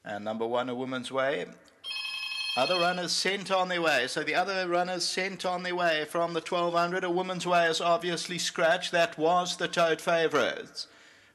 And number 1, A Woman's Way. Other runners sent on their way. So the other runners sent on their way from the 1200. A Woman's Way is obviously scratched. That was the tote favourites.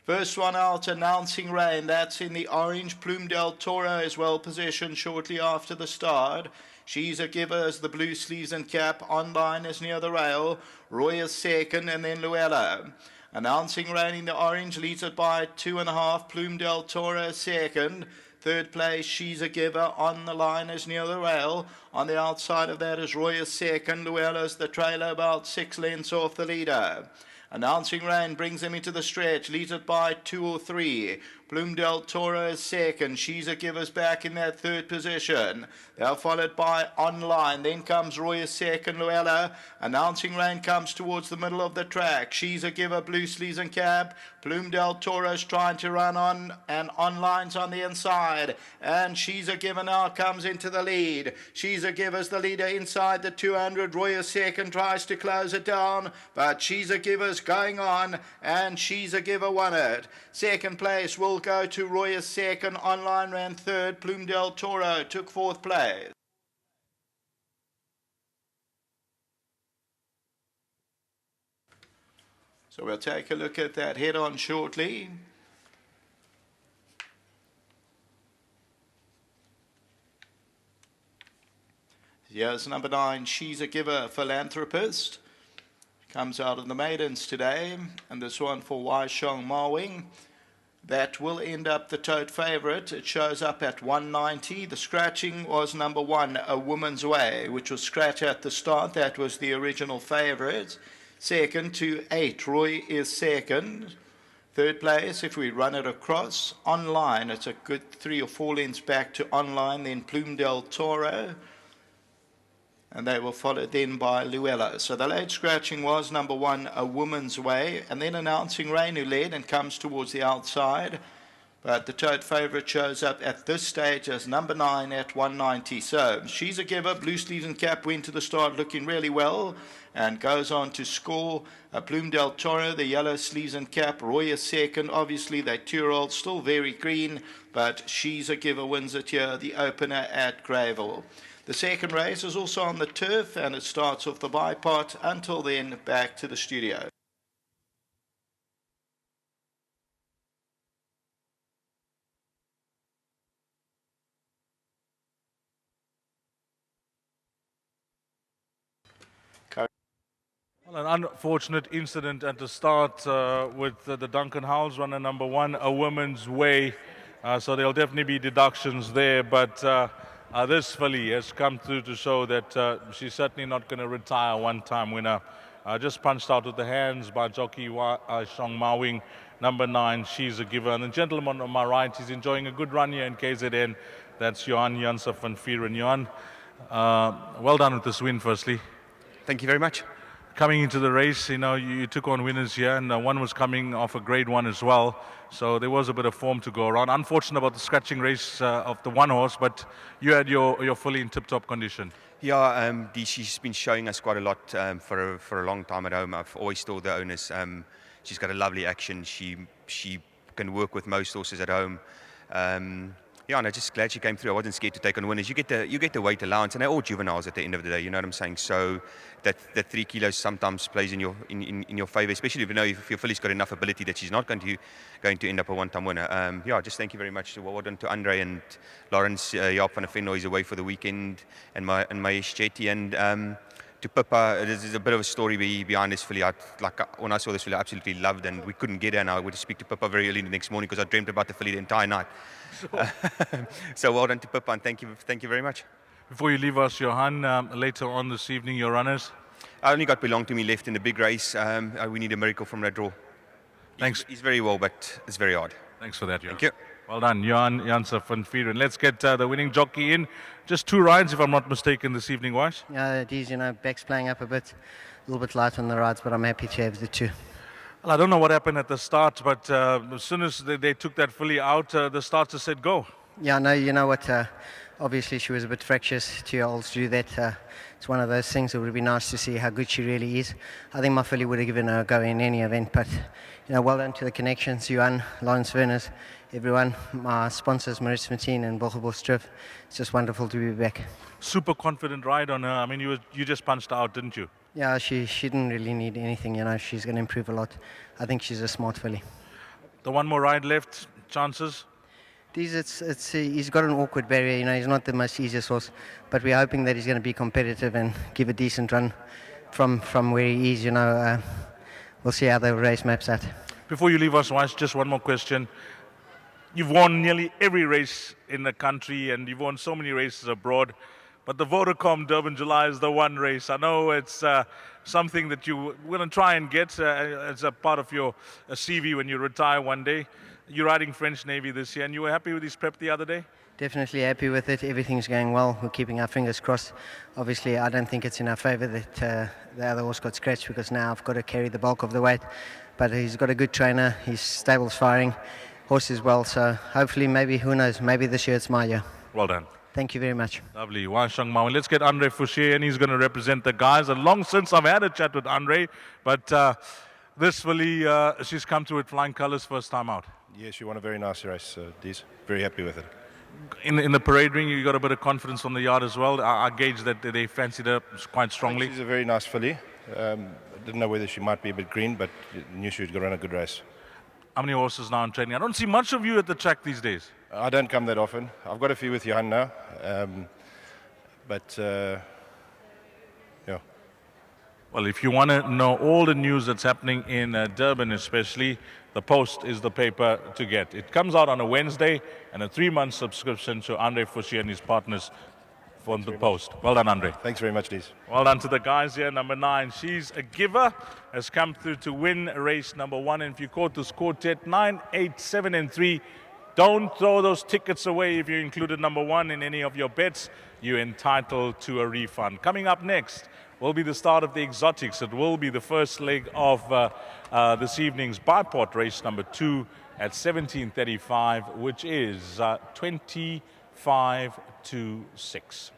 First one out, Announcing Rain. That's in the orange. Plume del Toro is well positioned shortly after the start. She's a Giver as the blue sleeves and cap. Online is near the rail. Roy is second, and then Luella. Announcing Rain in the orange leads it by 2.5. Plume del Toro second. Third place, She's a Giver. On the line is near the rail. On the outside of that is Roy is second. Luella's the trailer, about 6 lengths off the leader. Announcing Rain brings him into the stretch, leads it by 2 or 3. Plume del Toro is second. She's a Giver's back in that third position. They're followed by Online. Then comes Roy is second, Luella. Announcing Rain comes towards the middle of the track. She's a Giver, blue sleeves and cap. Plume del Toro's trying to run on, and Online's on the inside. And She's a Giver now comes into the lead. She's a Giver's the leader inside the 200. Roy is second, tries to close it down, but She's a Giver's going on, and She's a Giver won it. Second place will go to Roy is second. Online ran third. Plume del Toro took fourth place. So we'll take a look at that head-on shortly. Here's number 9, She's a Giver, Philanthropist. Comes out of the maidens today. And this one for Wai Shong Mawing. That will end up the tote favourite. It shows up at 190. The scratching was number 1, A Woman's Way, which was scratched at the start. That was the original favourite. Second to 8, Roy is second. Third place, if we run it across, Online, it's a good 3 or 4 lengths back to Online, then Plume del Toro. And they were followed then by Luella. So the late scratching was number 1, A Woman's Way, and then Announcing Rain, who led and comes towards the outside. But the tote favourite shows up at this stage as number 9 at 190. So She's a Giver, blue sleeves and cap, went to the start looking really well and goes on to score. Plume del Toro, the yellow sleeves and cap. Roy is second. Obviously, they're 2-year-olds, still very green, but She's a Giver wins it here, the opener at Greyville. The second race is also on the turf, and it starts off the bipod. Until then, back to the studio. Well, an unfortunate incident at the start with the Duncan Howells runner number 1, A Woman's Way. So there'll definitely be deductions there, but this filly has come through to show that she's certainly not going to retire, one-time winner. Just punched out with the hands by jockey Shong Mawing, number 9, She's a Giver. And the gentleman on my right, he's enjoying a good run here in KZN. That's Johan Janse van Vieren. Johan, well done with this win, firstly. Thank you very much. Coming into the race, you know, you took on winners here, and one was coming off a grade 1 as well. So there was a bit of form to go around. Unfortunate about the scratching race of the one horse, but you had your fully in tip-top condition. Yeah, she's been showing us quite a lot for a long time at home. I've always told the owners she's got a lovely action. She can work with most horses at home. Yeah, and I'm just glad she came through. I wasn't scared to take on winners. You get the weight allowance, and they're all juveniles at the end of the day. You know what I'm saying? So that 3 kilos sometimes plays in your favour, especially if you know if your filly's got enough ability that she's not going to end up a one-time winner. Yeah, just thank you very much. Well done to Andre and Lawrence. Jaap van der Venlo is away for the weekend, and Mahesh Chetty and. To Pippa, there's a bit of a story behind this filly. When I saw this filly, I absolutely loved, and we couldn't get her. And I would speak to Pippa very early the next morning because I dreamt about the filly the entire night. So well done to Pippa, and thank you very much. Before you leave us, Johan, later on this evening, your runners? I only got Belong to Me left in the big race. We need a miracle from that draw. Thanks. He's very well, but it's very hard. Thanks for that, Johan. Thank you. Well done, Johan Janse van Vieren. Let's get the winning jockey in. Just 2 rides, if I'm not mistaken, this evening, Weiss. Yeah, it is. Beck's playing up a little bit light on the rides, but I'm happy to have the 2. Well, I don't know what happened at the start, but as soon as they took that filly out, the starter said go. Yeah, no, you know what? Obviously, she was a bit fractious. 2-year-olds do that. It's one of those things that would be nice to see how good she really is. I think my filly would have given her a go in any event, but well done to the connections, Johan, Lawrence Verners. everyone, my sponsors, Maurice Martin and Bochebo Striff. It's just wonderful to be back. Super confident ride on her. I mean, you just punched out, didn't you? Yeah, she didn't really need anything, she's going to improve a lot. I think she's a smart filly. The one more ride left, chances? He's got an awkward barrier, he's not the most easiest horse, but we're hoping that he's going to be competitive and give a decent run from where he is, we'll see how the race maps out. Before you leave us, Weiss, just one more question. You've won nearly every race in the country and you've won so many races abroad, but the Vodacom Durban July is the one race. I know it's something that you're going to try and get as a part of your CV when you retire one day. You're riding French Navy this year, and you were happy with his prep the other day? Definitely happy with it. Everything's going well. We're keeping our fingers crossed. Obviously, I don't think it's in our favour that the other horse got scratched, because now I've got to carry the bulk of the weight. But he's got a good trainer. His stable's firing. Horse is well. So hopefully, maybe, who knows, maybe this year it's my year. Well done. Thank you very much. Lovely. Washang Maui. Let's get Andre Fouché, and he's going to represent the guys. Long since I've had a chat with Andre, but this filly, she's come through with flying colours first time out. Yeah, she won a very nice race, Dees. Very happy with it. In the parade ring, you got a bit of confidence on the yard as well. I gauge that they fancied her quite strongly. She's a very nice filly. I didn't know whether she might be a bit green, but knew she would run a good race. How many horses now in training? I don't see much of you at the track these days. I don't come that often. I've got a few with Johan now, yeah. Well, if you want to know all the news that's happening in Durban especially, the Post is the paper to get. It comes out on a Wednesday, and a 3-month subscription to Andre Fouché and his partners from the Post. Well done, Andre. Thanks very much, Dees. Well done to the guys here. Number 9, she's a giver, has come through to win race number 1. And if you caught this quartet 9, 8, 7, and 3, don't throw those tickets away. If you included number 1 in any of your bets, you're entitled to a refund. Coming up next will be the start of the exotics. It will be the first leg of this evening's Byport race number 2 at 17:35, which is 25 to 6.